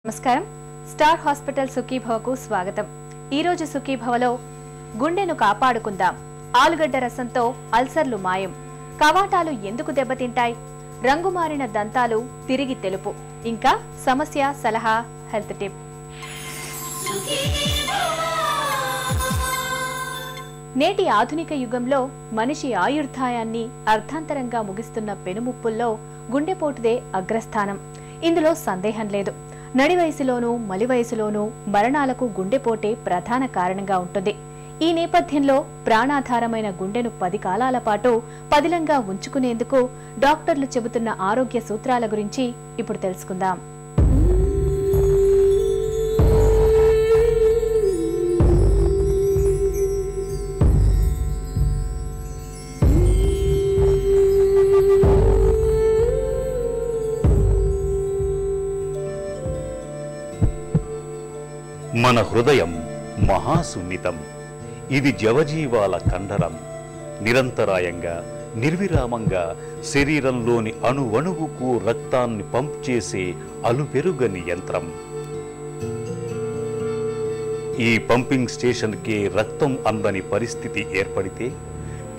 నమస్కారం star hospital సుఖీభవకు స్వాగతం। ఈ రోజు సుఖీభవలో గుండెను కాపాడుకుందాం, ఆలుగడ్డ రసంతో అల్సర్లు మాయం, కవాటాలు ఎందుకు దెబ్బతింటాయి, రంగు మారిన దంతాలు తిరిగి తెలుపు, ఇంకా సమస్య సలహా హెల్త్ టిప్। నేటి ఆధునిక యుగంలో మనిషి ఆయుర్దాయాన్ని అర్ధాంతరంగా ముగిస్తున్న పెనుముప్పుల్లో గుండెపోటుదే అగ్రస్థానం। ఇందులో సందేహం లేదు। నడి వయసులోనూ మలి వయసులోనూ మరణాలకు గుండెపోటే ప్రధాన కారణంగా ఉంటుంది। ఈ నేపథ్యంలో ప్రాణాధారమైన గుండెను 10 కాలాల పాటు పదిలంగా ఉంచుకునేందుకు డాక్టర్లు చెబుతున్న ఆరోగ్య సూత్రాల గురించి ఇప్పుడు తెలుసుకుందాం। మన హృదయం మహాసున్నితం। ఇది జవజీవాల కండరం। నిరంతరాయంగా నిర్విరామంగా శరీరంలోని అణువణువుకు రక్తాన్ని పంప్ చేసే అలుపెరుగని యంత్రం। ఈ పంపింగ్ స్టేషన్కే రక్తం అందని పరిస్థితి ఏర్పడితే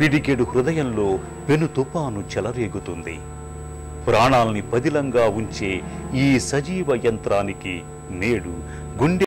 పిడికెడు హృదయంలో పెను తుపాను చెలరేగుతుంది। ప్రాణాల్ని పదిలంగా ఉంచే ఈ సజీవ యంత్రానికి నేడు గుండె